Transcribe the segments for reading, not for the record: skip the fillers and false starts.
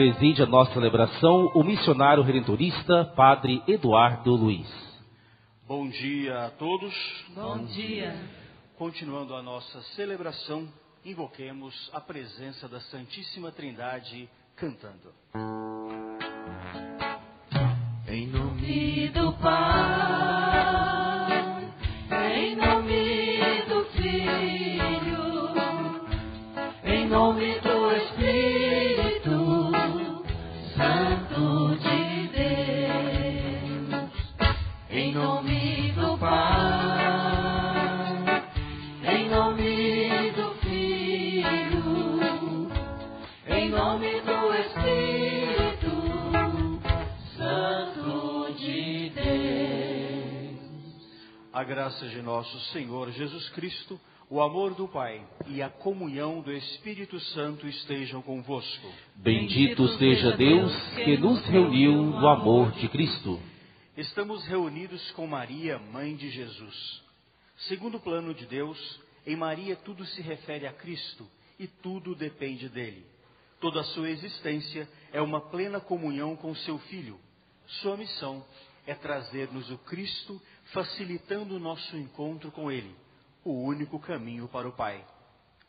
Preside a nossa celebração o missionário redentorista, Padre Eduardo Luiz. Bom dia a todos. Bom dia. Continuando a nossa celebração, invoquemos a presença da Santíssima Trindade cantando. Em nome do Pai, em nome do Filho, em nome do Espírito Santo de Deus, em nome do Pai, em nome do Filho, em nome do Espírito Santo de Deus. A graça de nosso Senhor Jesus Cristo, o amor do Pai e a comunhão do Espírito Santo estejam convosco. Bendito seja Deus que nos reuniu no amor de Cristo. Estamos reunidos com Maria, mãe de Jesus. Segundo o plano de Deus, em Maria tudo se refere a Cristo e tudo depende dele. Toda a sua existência é uma plena comunhão com seu Filho. Sua missão é trazer-nos o Cristo, facilitando o nosso encontro com ele, o único caminho para o Pai.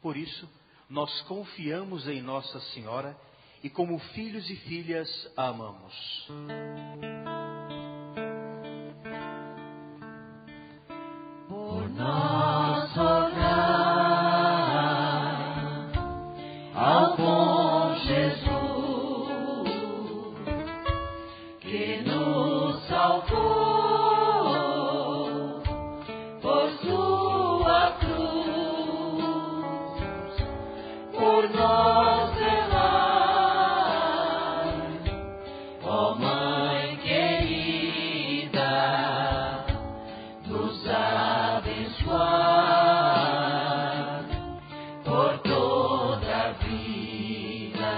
Por isso, nós confiamos em Nossa Senhora e, como filhos e filhas, a amamos. Por nós rogai ao bom Jesus, que nos salvou por sua cruz, por nós zelai, ó Mãe querida, nos abençoar por toda a vida.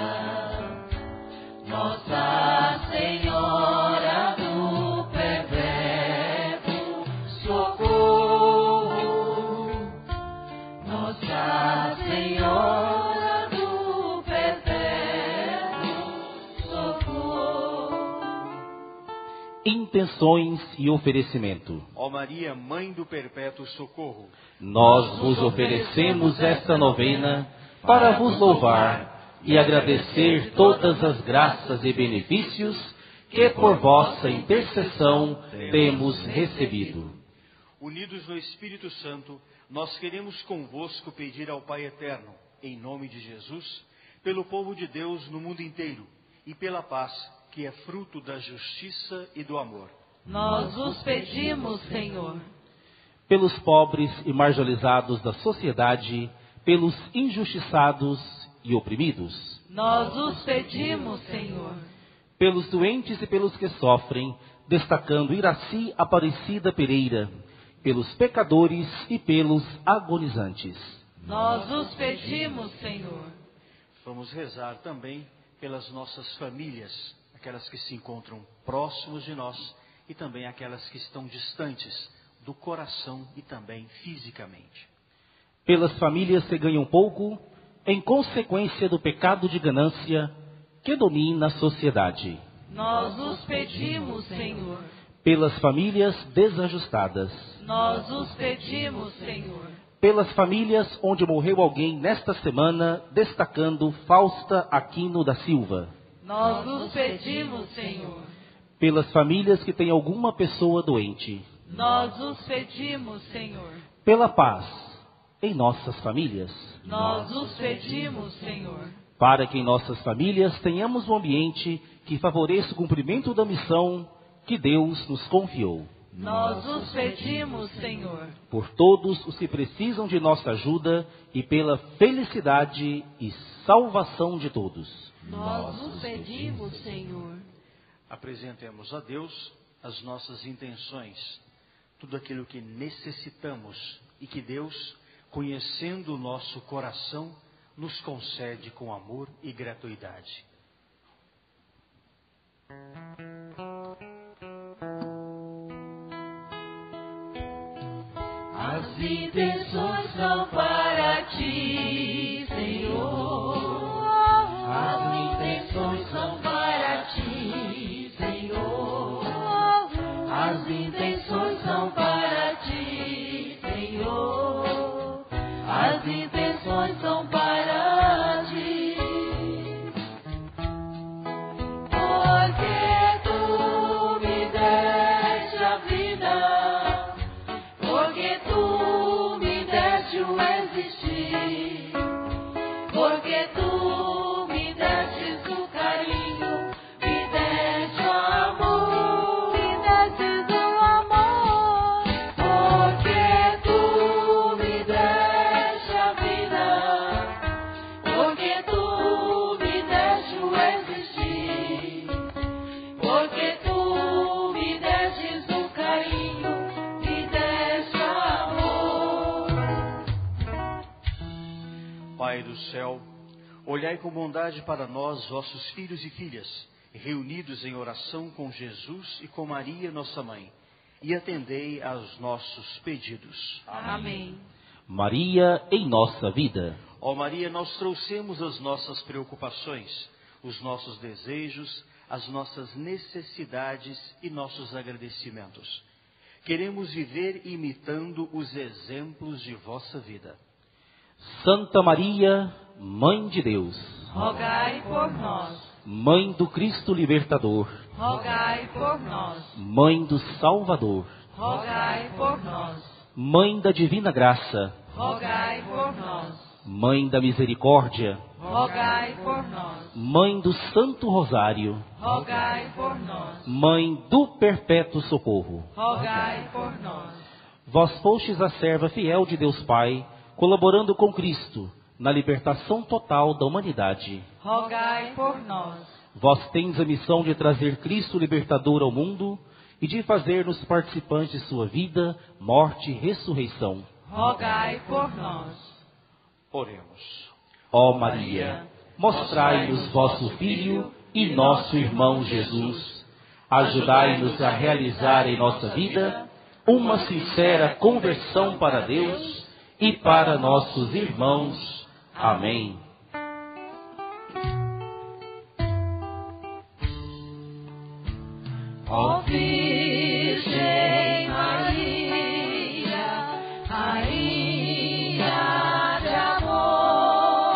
Nossa Senhora do Perpétuo Socorro, Nossa Senhora do Perpétuo Socorro. Intenções e oferecimento. Ó Maria, mãe do Perpétuo Socorro, Nós vos oferecemos esta novena para vos louvar e agradecer todas as graças e benefícios que por vossa intercessão temos recebido. unidos no Espírito Santo, nós queremos convosco pedir ao Pai Eterno, em nome de Jesus, pelo povo de Deus no mundo inteiro e pela paz, que é fruto da justiça e do amor. Nós vos pedimos, Senhor, Pelos pobres e marginalizados da sociedade, pelos injustiçados e oprimidos, nós os pedimos, Senhor, pelos doentes e pelos que sofrem, destacando Iraci Aparecida Pereira, pelos pecadores e pelos agonizantes. nós os pedimos, Senhor, Vamos rezar também pelas nossas famílias, aquelas que se encontram próximos de nós e também aquelas que estão distantes do coração e também fisicamente. Pelas famílias que ganham pouco, em consequência do pecado de ganância que domina a sociedade. nós os pedimos, Senhor, Pelas famílias desajustadas. nós os pedimos, Senhor, Pelas famílias onde morreu alguém nesta semana, destacando Fausta Aquino da Silva. nós os pedimos, Senhor, Pelas famílias que têm alguma pessoa doente. nós os pedimos, Senhor, Pela paz em nossas famílias. nós os pedimos, Senhor, Para que em nossas famílias tenhamos um ambiente que favoreça o cumprimento da missão que Deus nos confiou. nós os pedimos, Senhor, Por todos os que precisam de nossa ajuda e pela felicidade e salvação de todos. nós os pedimos, Senhor. Apresentemos a Deus as nossas intenções, tudo aquilo que necessitamos e que Deus, conhecendo o nosso coração, nos concede com amor e gratuidade. As intenções são para ti, Senhor. As intenções são Olhai com bondade para nós, vossos filhos e filhas, reunidos em oração com Jesus e com Maria, nossa mãe, e atendei aos nossos pedidos. Amém. Maria em nossa vida. Ó Maria, nós trouxemos as nossas preocupações, os nossos desejos, as nossas necessidades e nossos agradecimentos. Queremos viver imitando os exemplos de vossa vida. Santa Maria, Mãe de Deus, Rogai por nós. Mãe do Cristo Libertador, Rogai por nós. Mãe do Salvador, Rogai por nós. Mãe da Divina Graça, Rogai por nós. Mãe da Misericórdia, Rogai por nós. Mãe do Santo Rosário, Rogai por nós. Mãe do Perpétuo Socorro. Rogai por nós. Vós fostes a serva fiel de Deus Pai, colaborando com Cristo na libertação total da humanidade. Rogai por nós. Vós tendes a missão de trazer Cristo libertador ao mundo e de fazer-nos participantes de sua vida, morte e ressurreição. Rogai por nós. Oremos. Ó Maria, mostrai-nos vosso Filho e nosso irmão Jesus. Ajudai-nos a realizar em nossa vida uma sincera conversão para Deus e para nossos irmãos. Amém. Ó Virgem Maria, Rainha de amor,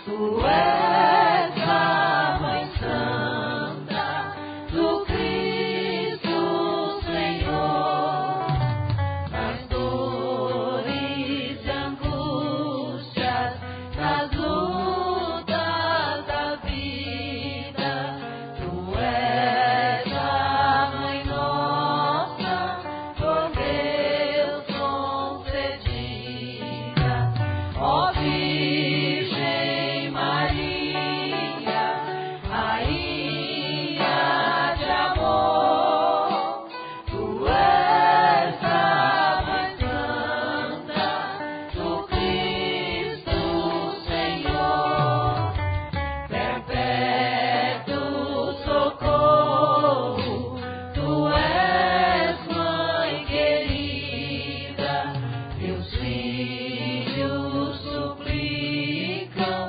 Tu és a Mãe Santa do Cristo Senhor. Nas dores e angústias, nas lutas da vida, Tu és a Mãe nossa, por Deus concedida. Ó Virgem Maria, Rainha de amor, Tu és a Mãe Santa do Cristo Senhor. Perpétuo socorro, Tu és Mãe querida, Teus filhos suplicam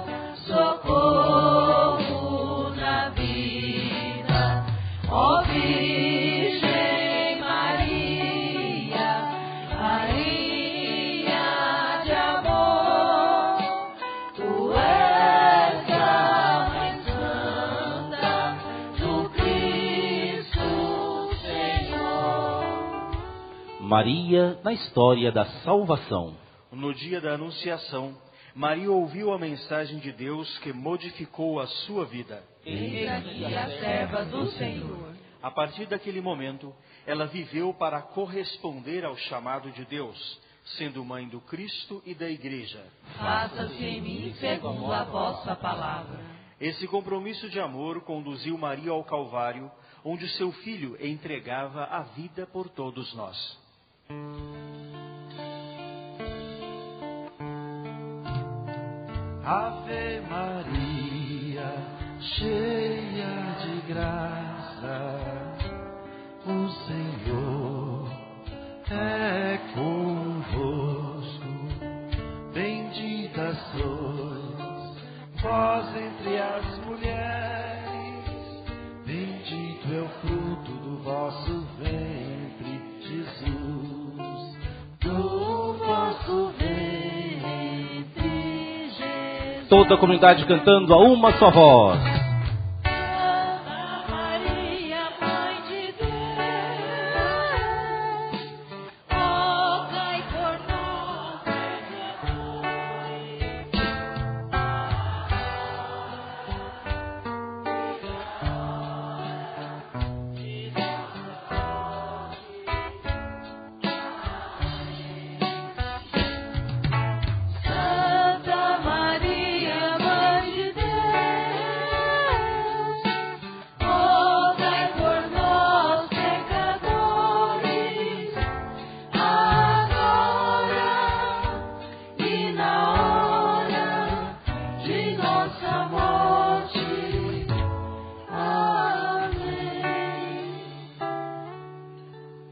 socorro na vida. Ó Virgem Maria, Rainha de amor, Tu és a Mãe Santa do Cristo Senhor. Maria na história da salvação. No dia da Anunciação, Maria ouviu a mensagem de Deus que modificou a sua vida. Eis aqui a serva do Senhor. A partir daquele momento, ela viveu para corresponder ao chamado de Deus, sendo mãe do Cristo e da Igreja. Faça-se em mim segundo a vossa palavra. Esse compromisso de amor conduziu Maria ao Calvário, onde seu filho entregava a vida por todos nós. Ave Maria, cheia de graça, o Senhor é convosco. Bendita sois vós entre as mulheres, bendito é o fruto do vosso ventre, Jesus. Do vosso ventre, Jesus. Toda a comunidade cantando a uma só voz. Santa Maria, Mãe de Deus, rogai por nós, Santa Maria, Mãe de Deus,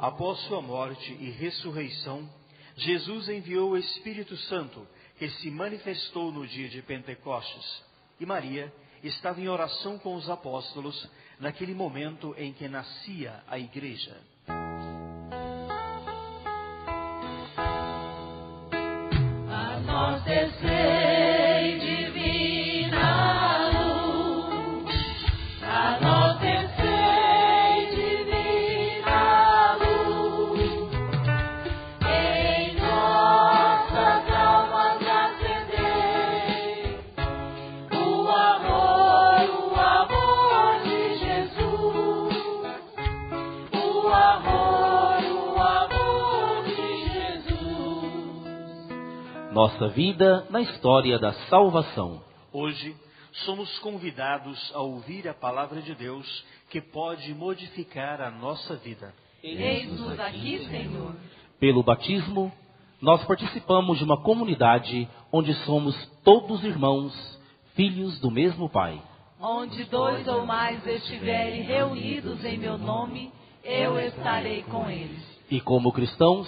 Após sua morte e ressurreição, Jesus enviou o Espírito Santo, que se manifestou no dia de Pentecostes. E Maria estava em oração com os apóstolos, naquele momento em que nascia a igreja. A nós descei divina luz, a nós descei divina luz, em nossas almas acendei o amor de Jesus, o amor de Jesus. Nossa vida na história da salvação. Hoje, somos convidados a ouvir a palavra de Deus, que pode modificar a nossa vida. Eis-nos aqui, Senhor. Pelo batismo, nós participamos de uma comunidade onde somos todos irmãos, filhos do mesmo Pai. Onde 2 ou mais estiverem reunidos em meu nome, eu estarei com eles. E como cristãos,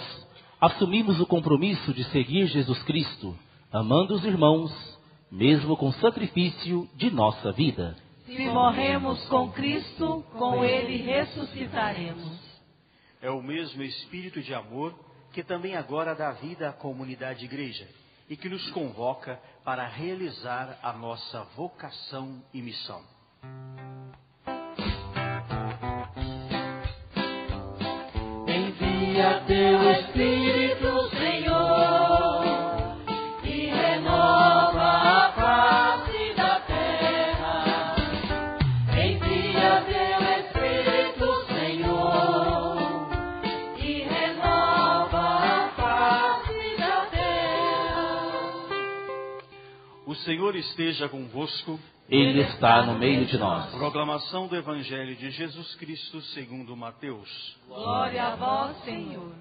assumimos o compromisso de seguir Jesus Cristo, amando os irmãos, mesmo com sacrifício de nossa vida. Se morremos com Cristo, com Ele ressuscitaremos. É o mesmo Espírito de amor que também agora dá vida à comunidade igreja e que nos convoca para realizar a nossa vocação e missão. Envia teu Espírito, Senhor, e renova a face da terra. Envia teu Espírito, Senhor, e renova a face da terra. O Senhor esteja convosco. Ele está no meio de nós. Proclamação do Evangelho de Jesus Cristo segundo Mateus. Glória a vós, Senhor.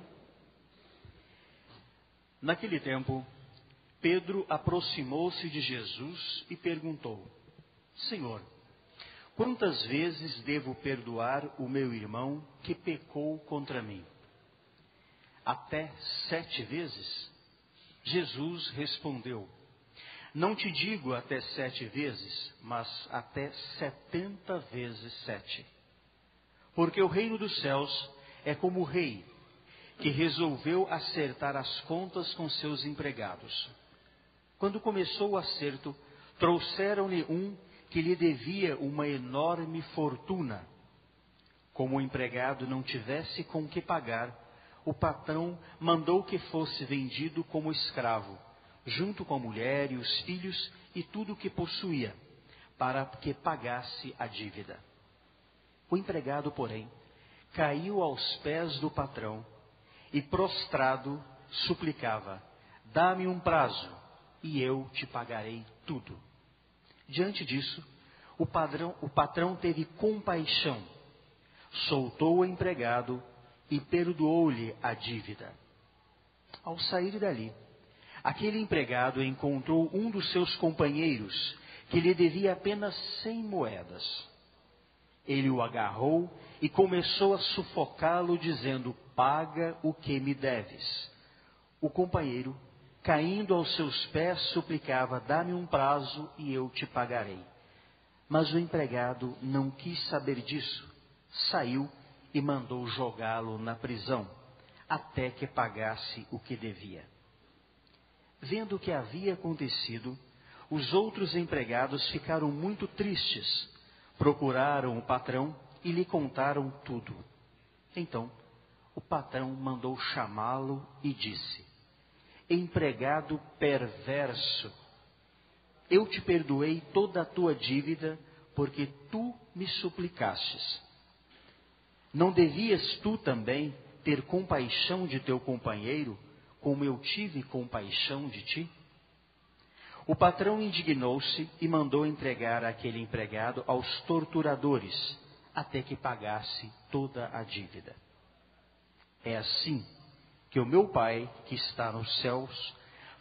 Naquele tempo, Pedro aproximou-se de Jesus e perguntou: Senhor, quantas vezes devo perdoar o meu irmão que pecou contra mim? Até 7 vezes? Jesus respondeu: Não te digo até 7 vezes, mas até 70 vezes 7. Porque o reino dos céus é como o rei, que resolveu acertar as contas com seus empregados. Quando começou o acerto, trouxeram-lhe um que lhe devia uma enorme fortuna. Como o empregado não tivesse com que pagar, o patrão mandou que fosse vendido como escravo, junto com a mulher e os filhos e tudo o que possuía, para que pagasse a dívida. O empregado, porém, caiu aos pés do patrão e, prostrado, suplicava: Dá-me um prazo e eu te pagarei tudo. Diante disso, o patrão teve compaixão, soltou o empregado e perdoou-lhe a dívida. Ao sair dali, aquele empregado encontrou um dos seus companheiros que lhe devia apenas 100 moedas. Ele o agarrou e começou a sufocá-lo, dizendo: Paga o que me deves. O companheiro, caindo aos seus pés, suplicava: Dá-me um prazo e eu te pagarei. Mas o empregado não quis saber disso. Saiu e mandou jogá-lo na prisão, até que pagasse o que devia. Vendo o que havia acontecido, os outros empregados ficaram muito tristes. Procuraram o patrão e lhe contaram tudo. Então, o patrão mandou chamá-lo e disse: Empregado perverso, eu te perdoei toda a tua dívida, porque tu me suplicastes. Não devias tu também ter compaixão de teu companheiro, como eu tive compaixão de ti? O patrão indignou-se e mandou entregar aquele empregado aos torturadores, até que pagasse toda a dívida. É assim que o meu Pai, que está nos céus,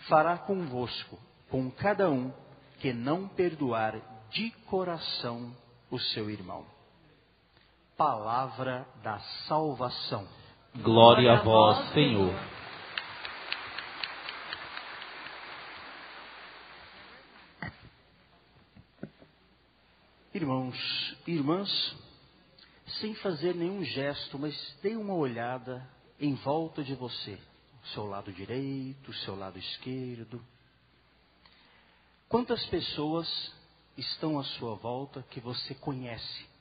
fará convosco, com cada um que não perdoar de coração o seu irmão. Palavra da salvação. Glória a vós, Senhor. Irmãos e irmãs, sem fazer nenhum gesto, mas dê uma olhada em volta de você. O seu lado direito, o seu lado esquerdo. Quantas pessoas estão à sua volta que você conhece?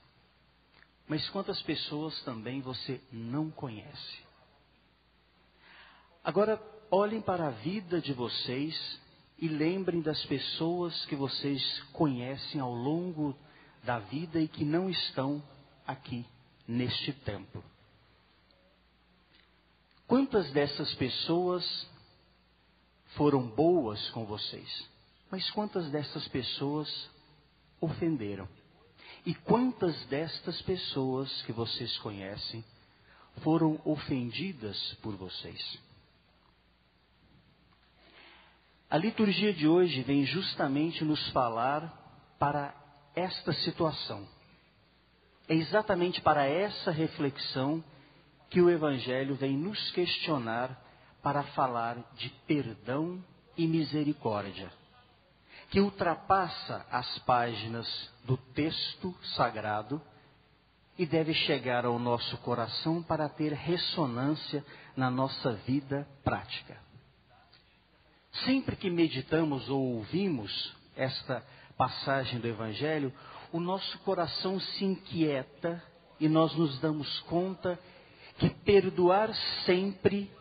Mas quantas pessoas também você não conhece? Agora, olhem para a vida de vocês e lembrem das pessoas que vocês conhecem ao longo da vida e que não estão aqui neste templo. Quantas dessas pessoas foram boas com vocês? Mas quantas dessas pessoas ofenderam? E quantas destas pessoas que vocês conhecem foram ofendidas por vocês? A liturgia de hoje vem justamente nos falar para esta situação. É exatamente para essa reflexão que o Evangelho vem nos questionar para falar de perdão e misericórdia, que ultrapassa as páginas do texto sagrado e deve chegar ao nosso coração para ter ressonância na nossa vida prática. Sempre que meditamos ou ouvimos esta passagem do Evangelho, o nosso coração se inquieta e nós nos damos conta que perdoar sempre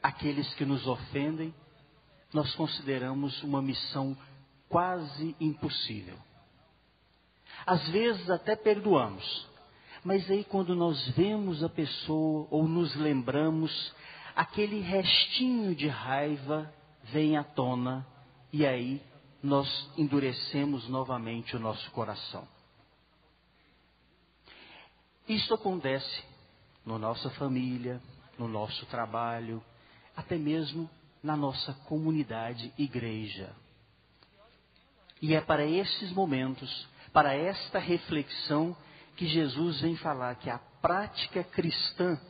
aqueles que nos ofendem, nós consideramos uma missão quase impossível. Às vezes até perdoamos, mas aí quando nós vemos a pessoa ou nos lembramos, aquele restinho de raiva vem à tona e aí nós endurecemos novamente o nosso coração. Isso acontece na nossa família, no nosso trabalho, até mesmo na nossa comunidade igreja. E é para esses momentos, para esta reflexão, que Jesus vem falar que a prática cristã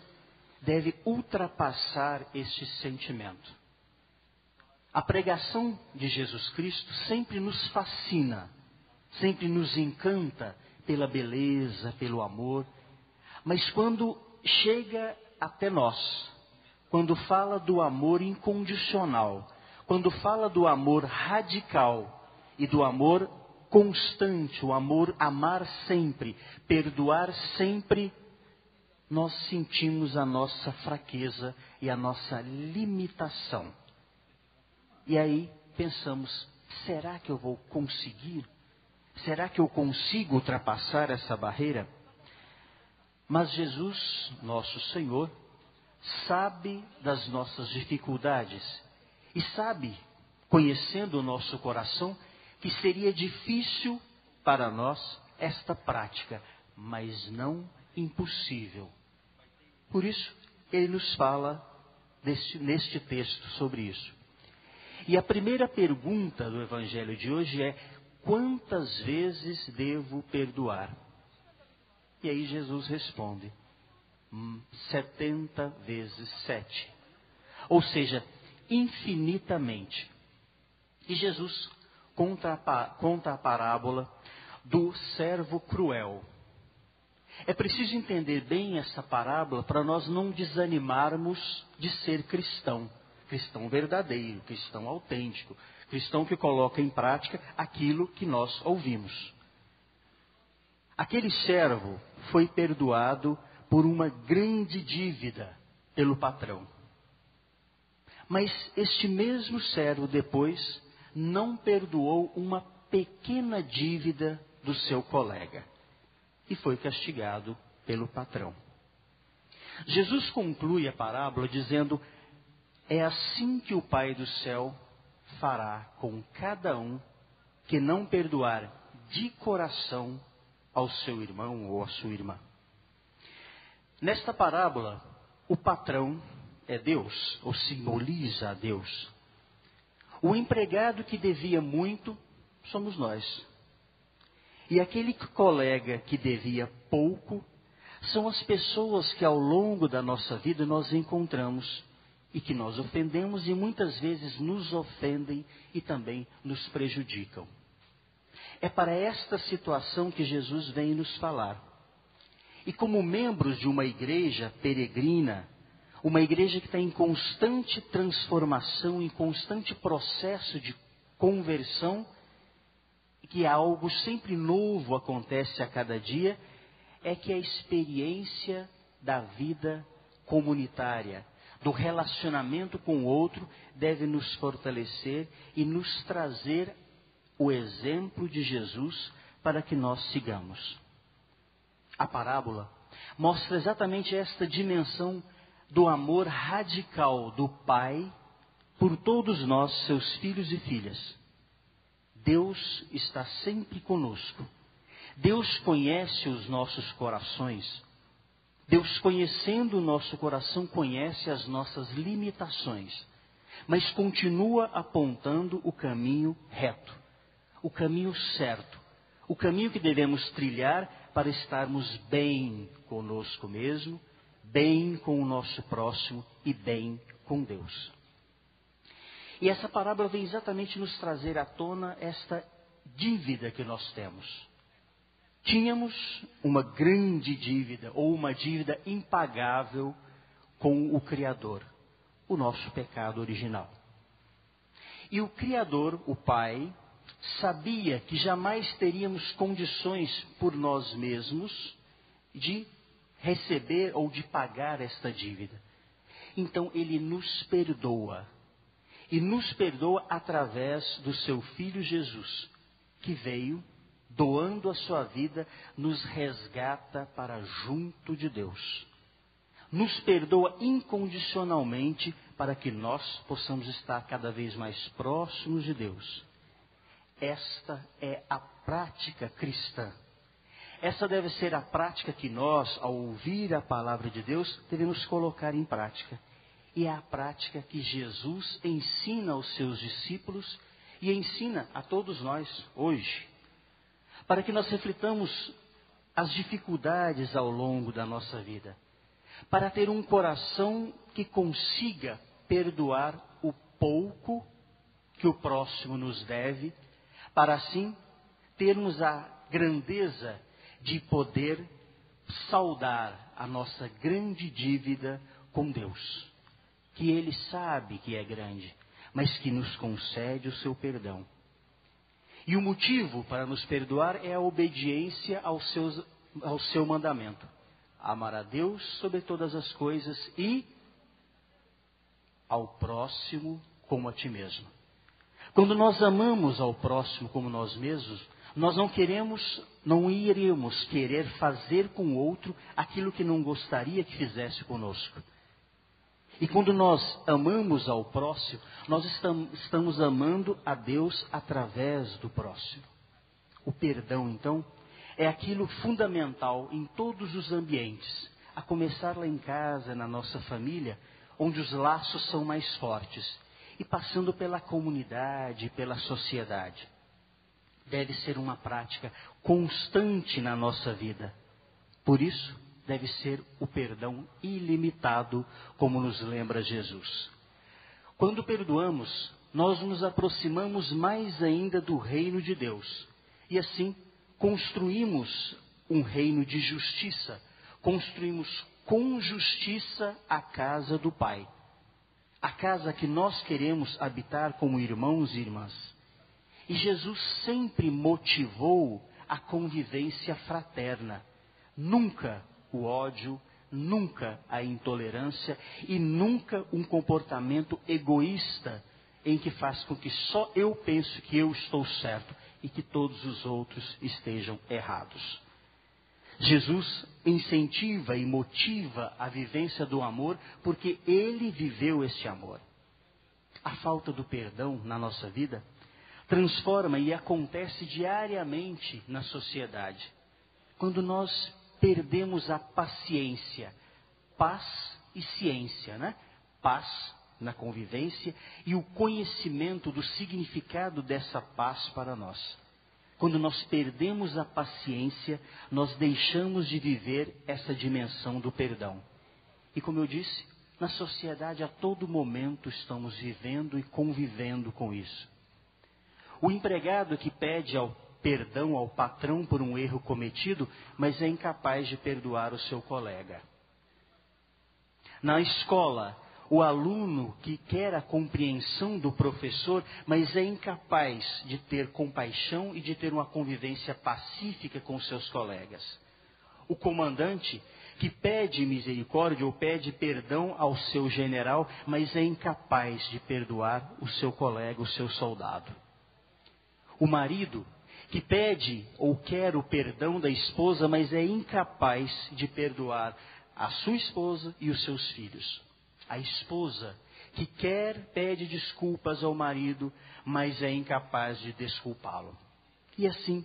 deve ultrapassar este sentimento. A pregação de Jesus Cristo sempre nos fascina, sempre nos encanta pela beleza, pelo amor, mas quando chega até nós, quando fala do amor incondicional, quando fala do amor radical e do amor constante, o amor amar sempre, perdoar sempre, nós sentimos a nossa fraqueza e a nossa limitação. E aí pensamos, será que eu vou conseguir? Será que eu consigo ultrapassar essa barreira? Mas Jesus, nosso Senhor, sabe das nossas dificuldades e sabe, conhecendo o nosso coração, que seria difícil para nós esta prática, mas não impossível. Por isso, ele nos fala neste texto sobre isso. E a primeira pergunta do Evangelho de hoje é: quantas vezes devo perdoar? E aí Jesus responde, 70 vezes 7. Ou seja, infinitamente. E Jesus conta a parábola do servo cruel. É preciso entender bem essa parábola para nós não desanimarmos de ser cristão. Cristão verdadeiro, cristão autêntico, cristão que coloca em prática aquilo que nós ouvimos. Aquele servo foi perdoado por uma grande dívida pelo patrão. Mas este mesmo servo depois não perdoou uma pequena dívida do seu colega e foi castigado pelo patrão. Jesus conclui a parábola dizendo: é assim que o Pai do céu fará com cada um que não perdoar de coração ao seu irmão ou à sua irmã. Nesta parábola, o patrão é Deus, ou simboliza a Deus. O empregado que devia muito, somos nós. E aquele colega que devia pouco, São as pessoas que ao longo da nossa vida nós encontramos e que nós ofendemos e muitas vezes nos ofendem e também nos prejudicam. É para esta situação que Jesus vem nos falar. E como membros de uma igreja peregrina, uma igreja que está em constante transformação, em constante processo de conversão, que algo sempre novo acontece a cada dia, é que a experiência da vida comunitária, do relacionamento com o outro, deve nos fortalecer e nos trazer o exemplo de Jesus para que nós sigamos. A parábola mostra exatamente esta dimensão do amor radical do Pai por todos nós, seus filhos e filhas. Deus está sempre conosco. Deus conhece os nossos corações. Deus, conhecendo o nosso coração, conhece as nossas limitações, mas continua apontando o caminho reto, o caminho certo, o caminho que devemos trilhar para estarmos bem conosco mesmo, bem com o nosso próximo e bem com Deus. E essa parábola vem exatamente nos trazer à tona esta dívida que nós temos. Tínhamos uma grande dívida, ou uma dívida impagável com o Criador, o nosso pecado original. E o Criador, o Pai, sabia que jamais teríamos condições por nós mesmos de receber ou de pagar esta dívida. Então Ele nos perdoa. E nos perdoa através do seu Filho Jesus, que veio, doando a sua vida, nos resgata para junto de Deus. Nos perdoa incondicionalmente para que nós possamos estar cada vez mais próximos de Deus. Esta é a prática cristã. Essa deve ser a prática que nós, ao ouvir a palavra de Deus, devemos colocar em prática. E é a prática que Jesus ensina aos seus discípulos e ensina a todos nós hoje. Para que nós reflitamos as dificuldades ao longo da nossa vida. Para ter um coração que consiga perdoar o pouco que o próximo nos deve, para assim termos a grandeza de poder saldar a nossa grande dívida com Deus, que Ele sabe que é grande, mas que nos concede o seu perdão. E o motivo para nos perdoar é a obediência ao seu mandamento. Amar a Deus sobre todas as coisas e ao próximo como a ti mesmo. Quando nós amamos ao próximo como nós mesmos, nós não iríamos querer fazer com o outro aquilo que não gostaria que fizesse conosco. E quando nós amamos ao próximo, nós estamos amando a Deus através do próximo. O perdão, então, é aquilo fundamental em todos os ambientes, a começar lá em casa, na nossa família, onde os laços são mais fortes, e passando pela comunidade, pela sociedade. Deve ser uma prática constante na nossa vida. Por isso, deve ser o perdão ilimitado, como nos lembra Jesus. Quando perdoamos, nós nos aproximamos mais ainda do reino de Deus. E assim, construímos um reino de justiça. Construímos com justiça a casa do Pai. A casa que nós queremos habitar como irmãos e irmãs. E Jesus sempre motivou a convivência fraterna. Nunca o ódio, nunca a intolerância e nunca um comportamento egoísta em que faz com que só eu penso que eu estou certo e que todos os outros estejam errados. Jesus incentiva e motiva a vivência do amor porque Ele viveu este amor. A falta do perdão na nossa vida transforma e acontece diariamente na sociedade. Quando nós perdemos a paciência, paz e ciência, né? Paz na convivência e o conhecimento do significado dessa paz para nós. Quando nós perdemos a paciência, nós deixamos de viver essa dimensão do perdão. E como eu disse, na sociedade a todo momento estamos vivendo e convivendo com isso. O empregado que pede perdão ao patrão por um erro cometido, mas é incapaz de perdoar o seu colega. Na escola, o aluno que quer a compreensão do professor, mas é incapaz de ter compaixão e de ter uma convivência pacífica com seus colegas. O comandante que pede misericórdia ou pede perdão ao seu general, mas é incapaz de perdoar o seu colega, o seu soldado. O marido que pede ou quer o perdão da esposa, mas é incapaz de perdoar a sua esposa e os seus filhos. A esposa que pede desculpas ao marido, mas é incapaz de desculpá-lo. E assim,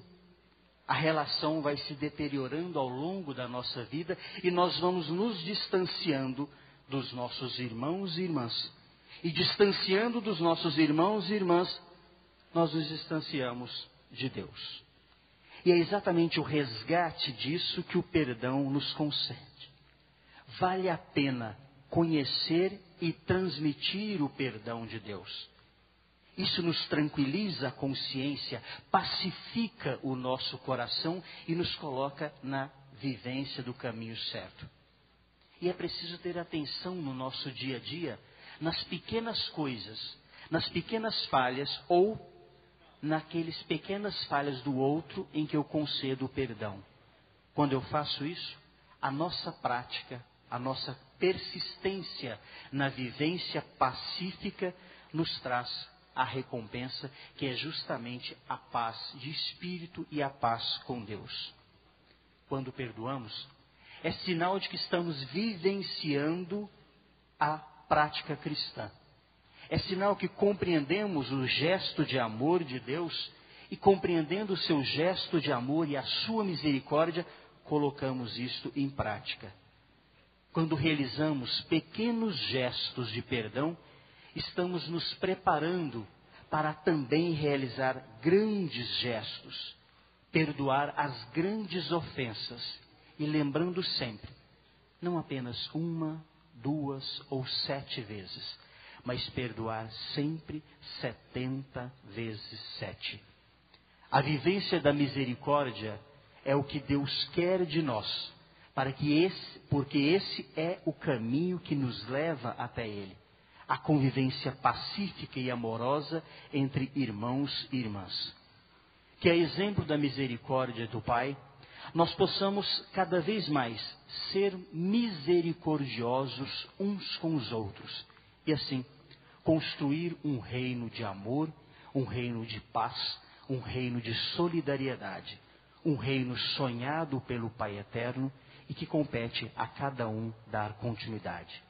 a relação vai se deteriorando ao longo da nossa vida e nós vamos nos distanciando dos nossos irmãos e irmãs. E distanciando dos nossos irmãos e irmãs, nós nos distanciamos de Deus. E é exatamente o resgate disso que o perdão nos concede. Vale a pena conhecer e transmitir o perdão de Deus. Isso nos tranquiliza a consciência, pacifica o nosso coração e nos coloca na vivência do caminho certo. E é preciso ter atenção no nosso dia a dia, nas pequenas coisas, nas pequenas falhas ou naquelas pequenas falhas do outro em que eu concedo o perdão. Quando eu faço isso, a nossa prática, a nossa persistência na vivência pacífica nos traz a recompensa, que é justamente a paz de espírito e a paz com Deus. Quando perdoamos, é sinal de que estamos vivenciando a prática cristã. É sinal que compreendemos o gesto de amor de Deus e, compreendendo o seu gesto de amor e a sua misericórdia, colocamos isto em prática. Quando realizamos pequenos gestos de perdão, estamos nos preparando para também realizar grandes gestos, perdoar as grandes ofensas e lembrando sempre, não apenas 1, 2 ou 7 vezes, mas perdoar sempre 70 vezes 7. A vivência da misericórdia é o que Deus quer de nós, porque esse é o caminho que nos leva até Ele. A convivência pacífica e amorosa entre irmãos e irmãs. Que a exemplo da misericórdia do Pai, nós possamos cada vez mais ser misericordiosos uns com os outros. E assim, construir um reino de amor, um reino de paz, um reino de solidariedade. Um reino sonhado pelo Pai Eterno e que compete a cada um dar continuidade.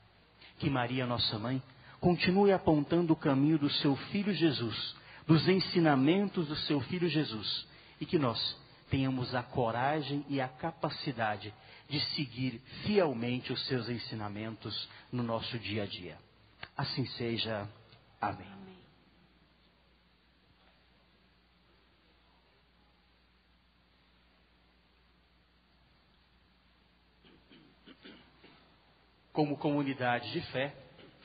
Que Maria, nossa Mãe, continue apontando o caminho do seu Filho Jesus, dos ensinamentos do seu Filho Jesus, e que nós tenhamos a coragem e a capacidade de seguir fielmente os seus ensinamentos no nosso dia a dia. Assim seja. Amém. Como comunidade de fé,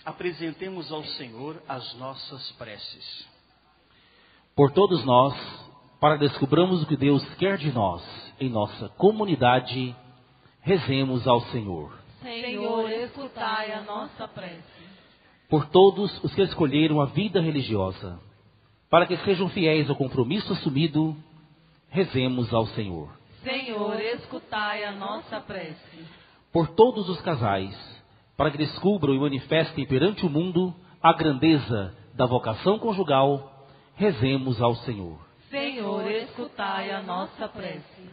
apresentemos ao Senhor as nossas preces. Por todos nós, para descobramos o que Deus quer de nós em nossa comunidade, rezemos ao Senhor. Senhor, escutai a nossa prece. Por todos os que escolheram a vida religiosa, para que sejam fiéis ao compromisso assumido, rezemos ao Senhor. Senhor, escutai a nossa prece. Por todos os casais, para que descubram e manifestem perante o mundo a grandeza da vocação conjugal, rezemos ao Senhor. Senhor, escutai a nossa prece.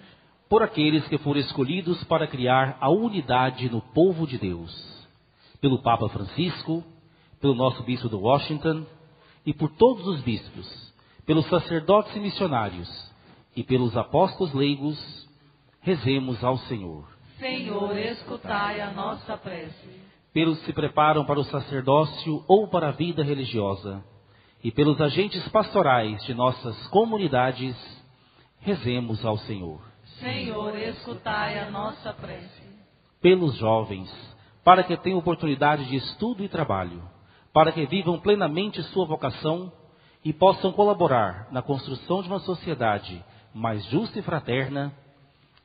Por aqueles que foram escolhidos para criar a unidade no povo de Deus, pelo Papa Francisco, pelo nosso bispo de Washington, e por todos os bispos, pelos sacerdotes e missionários, e pelos apóstolos leigos, rezemos ao Senhor. Senhor, escutai a nossa prece. Pelos que se preparam para o sacerdócio ou para a vida religiosa, e pelos agentes pastorais de nossas comunidades, Rezemos ao Senhor. Senhor, escutai a nossa prece. Pelos jovens, para que tenham oportunidade de estudo e trabalho, para que vivam plenamente sua vocação e possam colaborar na construção de uma sociedade mais justa e fraterna,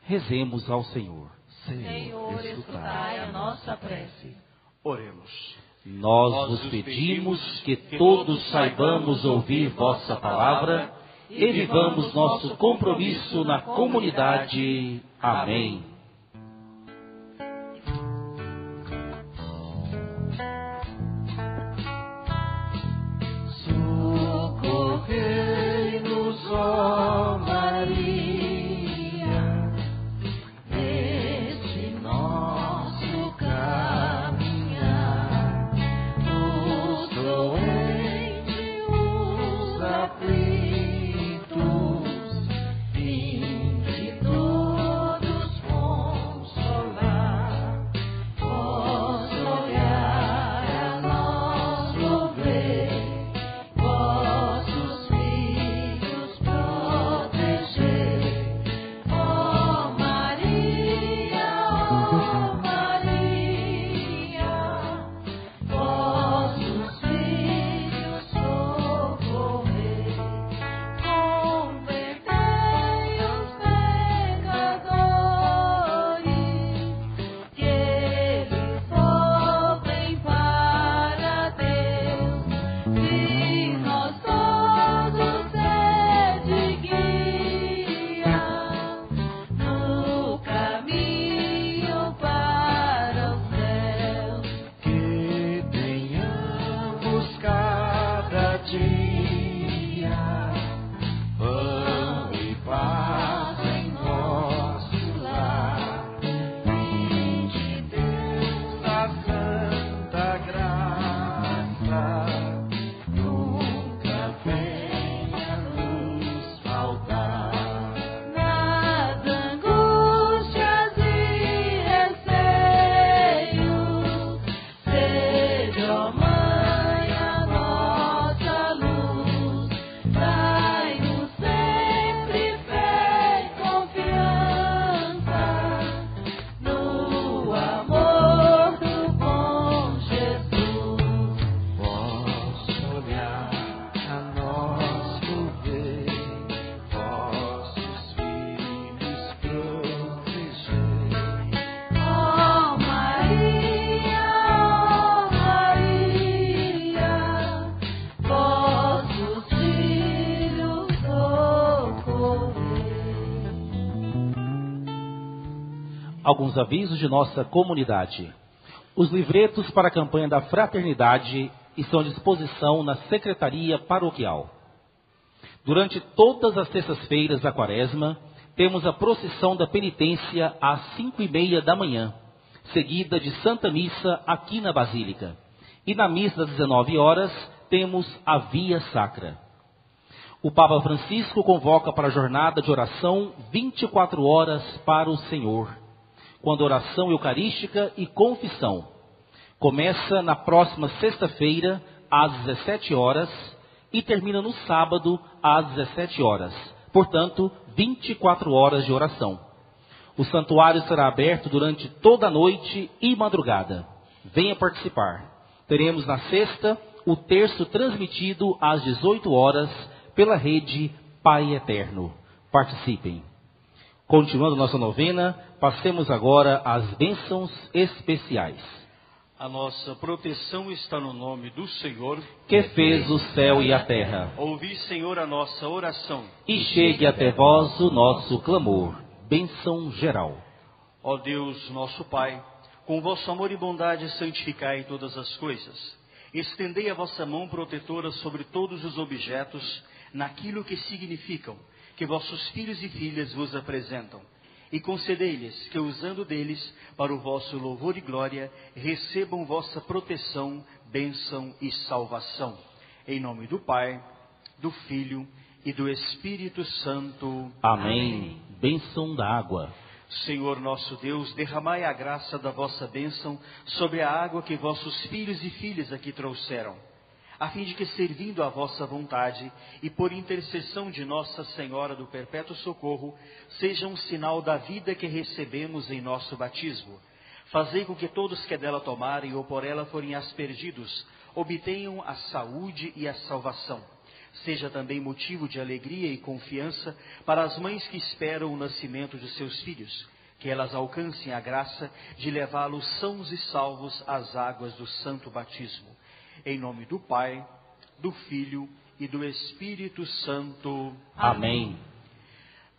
rezemos ao Senhor. Senhor, escutai a nossa prece. Oremos. Nós vos pedimos que todos saibamos ouvir vossa palavra e vivamos nosso compromisso na comunidade. Amém. Socorrei-nos, ó Maria, neste nosso caminhar, os doentes, os aflitos, vinde todos consolar. Vós olhar a nós volvei, vossos filhos protegei. Ó Maria, vossos filhos socorrei. Convertei os pecadores, que eles voltem para Deus. Se nós todos sede guia no caminho para os céus. Que tenhamos cada dia pão e paz em nosso lar. Vinde, Deus, a santa graça, nunca venha nos faltar. Nas angústias e receios, seja, ó Mãe, a nossa luz. Dai-nos sempre fé e confiança no amor do bom Jesus. Vosso olhar a nós volvei, vossos filhos protegei. Ó Maria, vossos filhos socorrei. Alguns avisos de nossa comunidade. Os livretos para a campanha da fraternidade estão à disposição na Secretaria Paroquial. Durante todas as terças-feiras da Quaresma, temos a procissão da penitência às 5:30 da manhã, seguida de Santa Missa aqui na Basílica. E na missa das 19 horas, temos a Via Sacra. O Papa Francisco convoca para a jornada de oração 24 horas para o Senhor, quando oração eucarística e confissão. Começa na próxima sexta-feira, às 17 horas, e termina no sábado, às 17 horas. Portanto, 24 horas de oração. O santuário será aberto durante toda a noite e madrugada. Venha participar. Teremos na sexta o terço transmitido às 18 horas pela rede Pai Eterno. Participem. Continuando nossa novena, passemos agora às bênçãos especiais. A nossa proteção está no nome do Senhor, Que fez o céu e a terra. Ouvi, Senhor, a nossa oração. E chegue até vós o nosso clamor. Bênção geral. Ó Deus, nosso Pai, com vosso amor e bondade santificai todas as coisas. Estendei a vossa mão protetora sobre todos os objetos, naquilo que significam, que vossos filhos e filhas vos apresentam. E concedei-lhes que, usando deles para o vosso louvor e glória, recebam vossa proteção, bênção e salvação. Em nome do Pai, do Filho e do Espírito Santo. Amém. Bênção da água. Senhor nosso Deus, derramai a graça da vossa bênção sobre a água que vossos filhos e filhas aqui trouxeram. a fim de que, servindo à vossa vontade e por intercessão de Nossa Senhora do Perpétuo Socorro, seja um sinal da vida que recebemos em nosso batismo. Fazei com que todos que dela tomarem ou por ela forem aspergidos, obtenham a saúde e a salvação. Seja também motivo de alegria e confiança para as mães que esperam o nascimento de seus filhos, que elas alcancem a graça de levá-los sãos e salvos às águas do santo batismo. Em nome do Pai, do Filho e do Espírito Santo. Amém.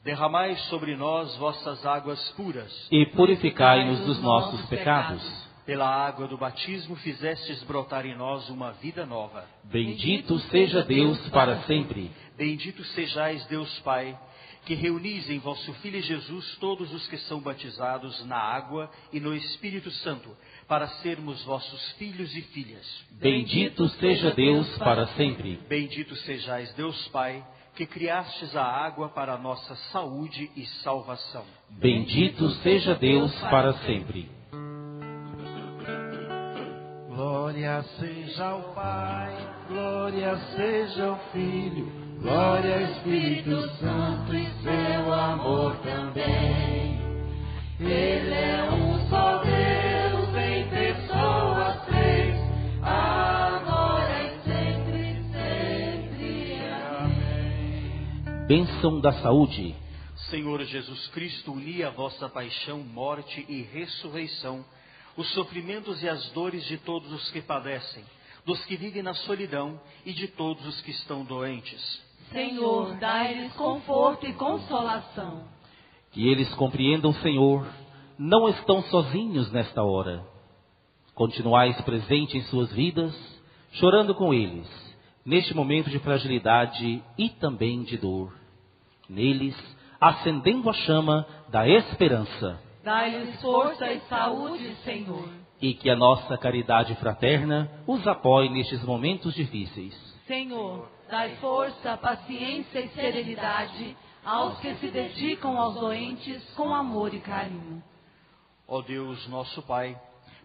Derramai sobre nós vossas águas puras, E purificai-nos dos nossos pecados. Pela água do batismo fizestes brotar em nós uma vida nova. Bendito seja Deus para sempre. Bendito sejais, Deus Pai, que reunis em vosso Filho Jesus todos os que são batizados na água e no Espírito Santo, para sermos vossos filhos e filhas. Bendito seja Deus para sempre. Bendito sejais, Deus Pai, que criastes a água para a nossa saúde e salvação. Bendito seja Deus para sempre. Glória seja ao Pai, glória seja ao Filho, glória ao Espírito Santo e seu amor também. Ele é um só Deus em pessoas três, agora e sempre, amém. Bênção da saúde. Senhor Jesus Cristo, uni a vossa paixão, morte e ressurreição, os sofrimentos e as dores de todos os que padecem, dos que vivem na solidão e de todos os que estão doentes. Senhor, dai-lhes conforto e consolação. Que eles compreendam, Senhor, não estão sozinhos nesta hora. Continuais presente em suas vidas, chorando com eles, neste momento de fragilidade e também de dor. Neles, acendendo a chama da esperança. Dai-lhes força e saúde, Senhor. E que a nossa caridade fraterna os apoie nestes momentos difíceis. Senhor, dai força, paciência e serenidade aos que se dedicam aos doentes com amor e carinho. Ó Deus, nosso Pai,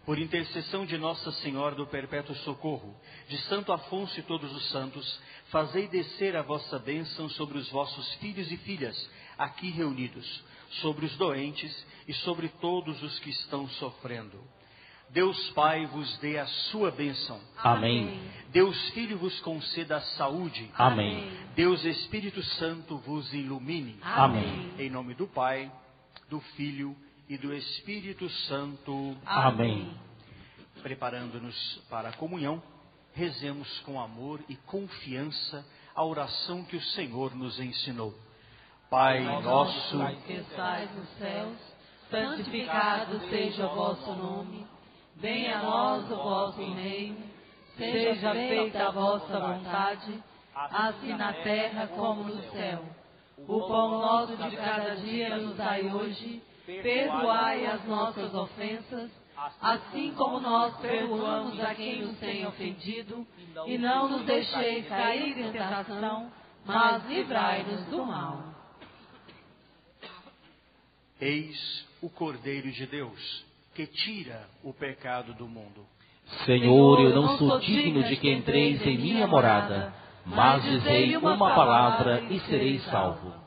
por intercessão de Nossa Senhora do Perpétuo Socorro, de Santo Afonso e todos os santos, fazei descer a vossa bênção sobre os vossos filhos e filhas, aqui reunidos, sobre os doentes e sobre todos os que estão sofrendo. Deus Pai vos dê a sua bênção. Amém. Deus Filho vos conceda a saúde. Amém. Deus Espírito Santo vos ilumine. Amém. Em nome do Pai, do Filho e do Espírito Santo. Amém. Preparando-nos para a comunhão, rezemos com amor e confiança a oração que o Senhor nos ensinou. Pai nosso, que estais nos céus, santificado seja o vosso nome. Venha a nós o vosso reino. Seja feita a vossa vontade, assim na terra como no céu. O pão nosso de cada dia nos dai hoje. Perdoai as nossas ofensas, assim como nós perdoamos a quem nos tem ofendido. E não nos deixeis cair em tentação, mas livrai-nos do mal. Eis o Cordeiro de Deus, que tira o pecado do mundo. Senhor, eu não sou digno de que entreis em minha morada, mas dizei uma palavra e serei salvo.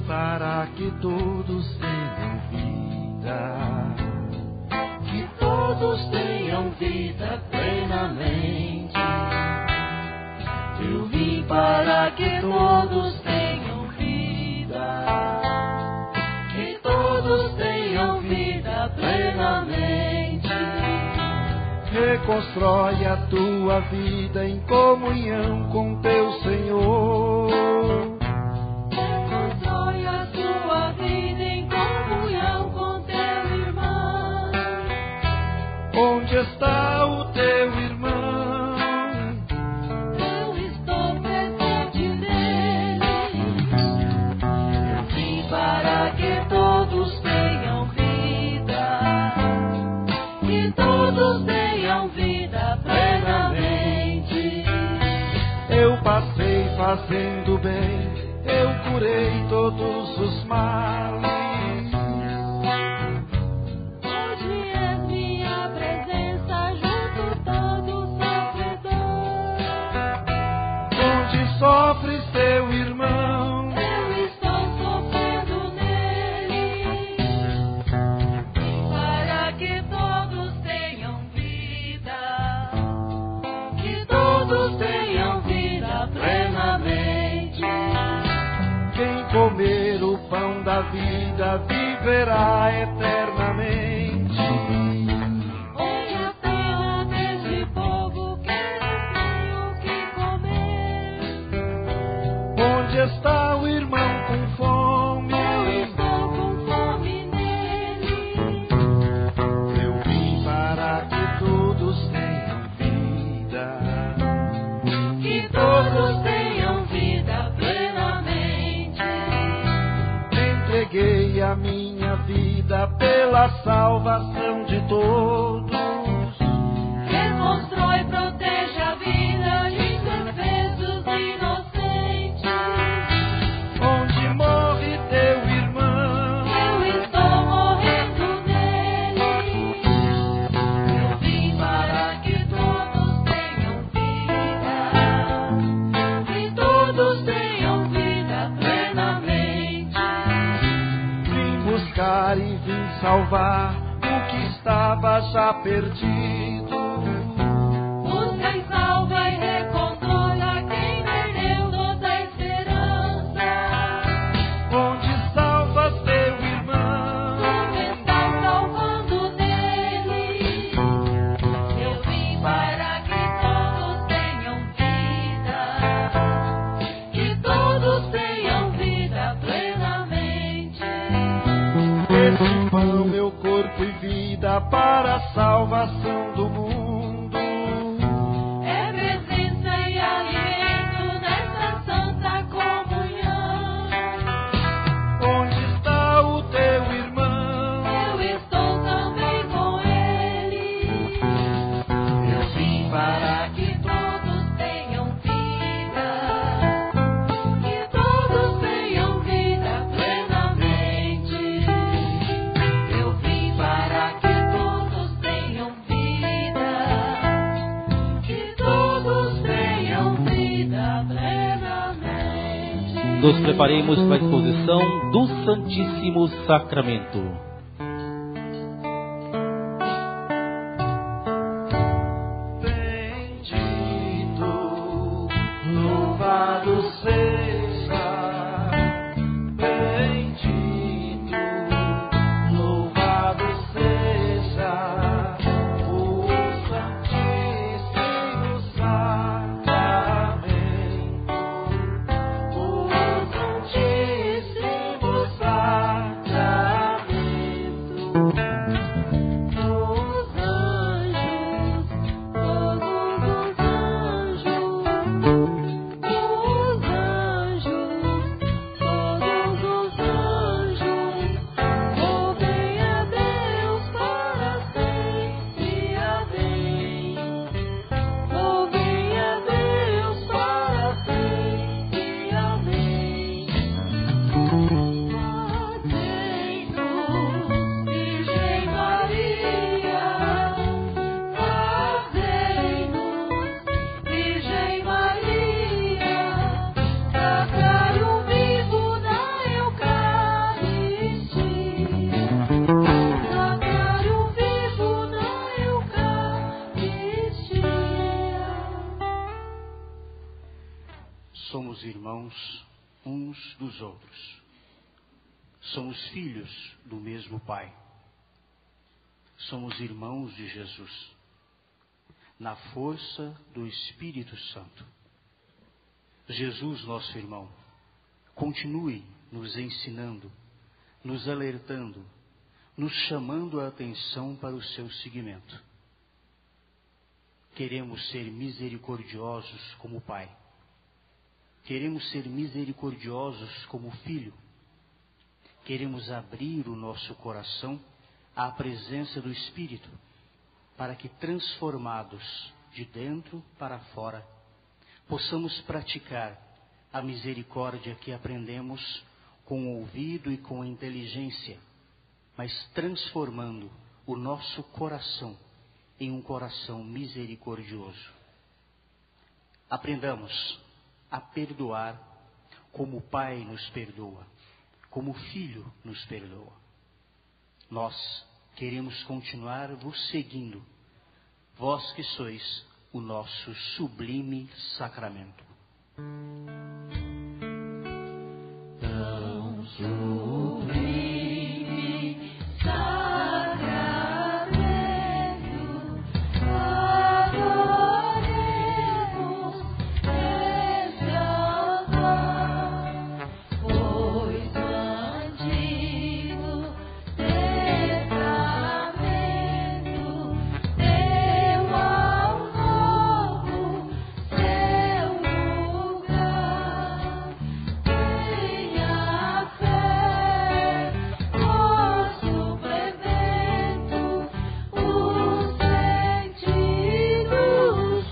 Para que todos tenham vida, que todos tenham vida plenamente. Eu vim para que todos tenham vida, que todos tenham vida plenamente. Reconstrói a tua vida em comunhão com teu Senhor. Onde está o teu irmão? Eu estou fazendo bem, eu curei todos os males. Hoje és minha presença junto todo sofredor. Onde sofres teu irmão, Eu estou sofrendo nele, para que todos tenham vida, que todos tenham vida plenamente. quem comer o pão da vida viverá eternamente. Onde a terra deste povo que não tem o que comer, Onde está o irmão com fome? eu estou com fome nele. Eu vim para que todos tenham vida, Que todos tenham vida plenamente. entreguei a minha vida pela salvação de todos. Reconstrói, protege a vida de defesos inocentes. Onde morre teu irmão, Eu estou morrendo nele. Eu vim para que todos tenham vida, que todos tenham vida plenamente. vim buscar e vim salvar o que estava já perdido. Busca e salva e reconstrói quem perdeu toda a esperança. Onde salvas teu irmão, Tu estás salvando nele. Eu vim para que todos tenham vida, que todos tenham vida plenamente. esse pão, meu corpo e vida para a salvação do mundo. É presença e alimento nessa santa comunhão. Onde está o teu irmão, Eu estou também com ele. Eu vim para que todos tenham vida, que todos tenham vida plenamente. Eu vim para que todos tenham vida, que todos tenham vida plenamente. Nos preparemos para a exposição do Santíssimo Sacramento. bendito, louvado seja, bendito, louvado seja o Santíssimo Sacramento, o Santíssimo Sacramento. Os anjos, todos os anjos, louvem a Deus para sempre, amém. Louvem a Deus para sempre, amém. Fazei-nos, Virgem Maria, fazei-nos, Virgem Maria, sacrário vivo da Eucaristia, sacrário vivo da Eucaristia. Somos irmãos uns dos outros. Somos filhos do mesmo Pai. Somos irmãos de Jesus, na força do Espírito Santo. Jesus, nosso irmão, continue nos ensinando, nos alertando, nos chamando a atenção para o seu seguimento. Queremos ser misericordiosos como Pai. Queremos ser misericordiosos como Filho. Queremos abrir o nosso coração à presença do Espírito, para que, transformados de dentro para fora, possamos praticar a misericórdia que aprendemos com o ouvido e com a inteligência, mas transformando o nosso coração em um coração misericordioso. Aprendamos a perdoar como o Pai nos perdoa, como o Filho nos perdoa. Nós queremos continuar vos seguindo, vós que sois o nosso sublime sacramento. Tão sublime sacramento, adoremos esse altar, pois no Antigo Testamento deu ao Novo seu lugar. Tenha fé, ó suplemento, os sentidos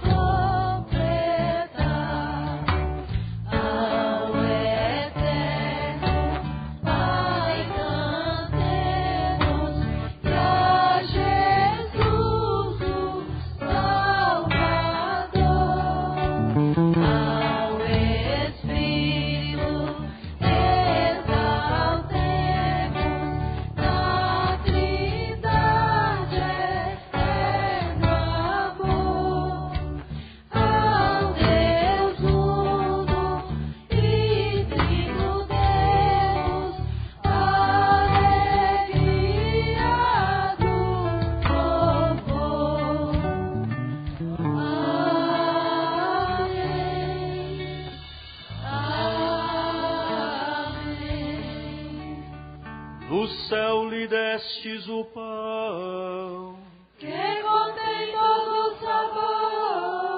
completar. Ao eterno Pai cantemos, e a Jesus o Salvador. Ao Espírito exaltemos, na Trindade eterno amor. Ao Deus uno e trino Deus, alegria do povo. Amém. Do céu lhe destes o pão. Que contém todo o sabor.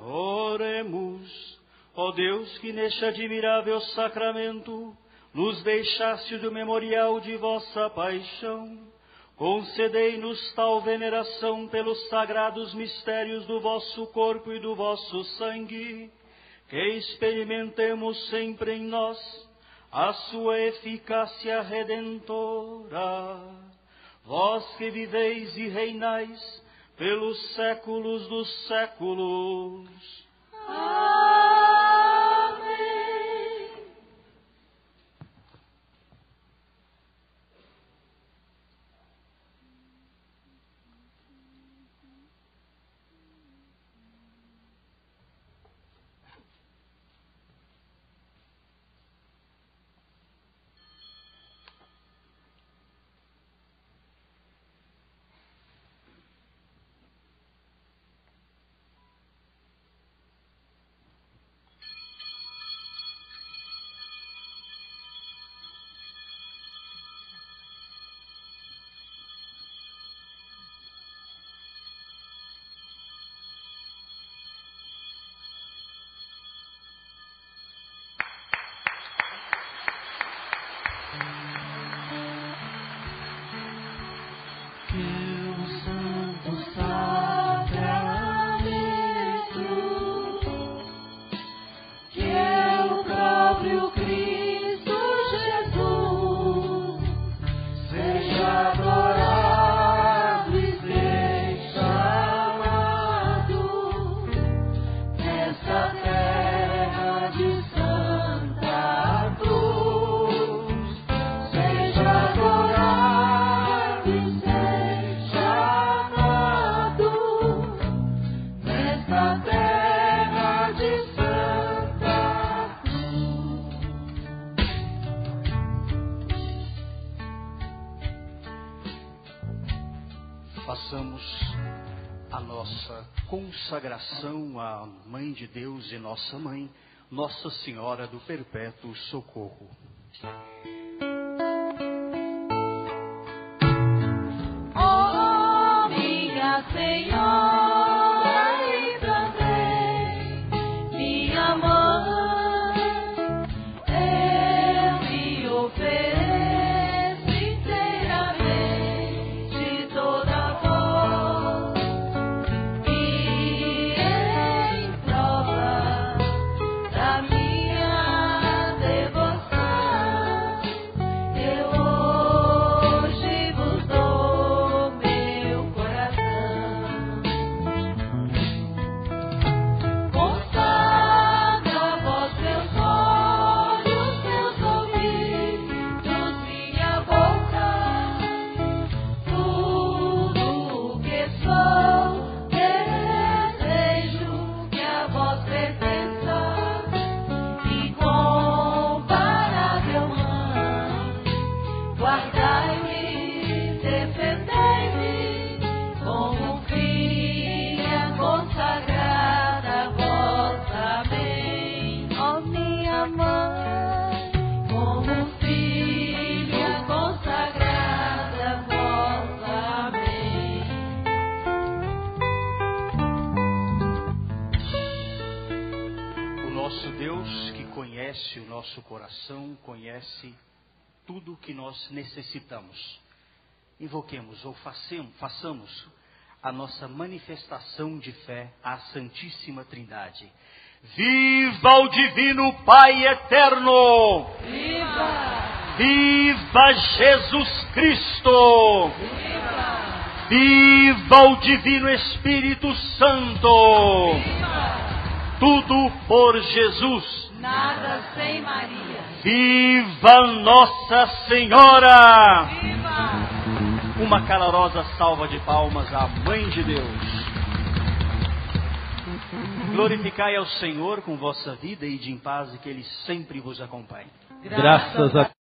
Oremos, ó Deus, que neste admirável sacramento nos deixaste do memorial de vossa paixão. Concedei-nos tal veneração pelos sagrados mistérios do vosso corpo e do vosso sangue, que experimentemos sempre em nós a sua eficácia redentora. Vós que viveis e reinais pelos séculos dos séculos. Amém. Façamos a nossa consagração à Mãe de Deus e Nossa Mãe, Nossa Senhora do Perpétuo Socorro. Ó minha Senhora e também minha Mãe, eu me ofereço inteiramente toda vós, e em prova da minha conhece o nosso coração, conhece tudo o que nós necessitamos. Invoquemos ou façamos a nossa manifestação de fé à Santíssima Trindade. Viva o Divino Pai Eterno! Viva! Viva Jesus Cristo! Viva! Viva o Divino Espírito Santo! Viva! Tudo por Jesus! Nada sem Maria! Viva Nossa Senhora! Viva! Uma calorosa salva de palmas à Mãe de Deus. Glorificai ao Senhor com vossa vida e de em paz, e que Ele sempre vos acompanhe. Graças a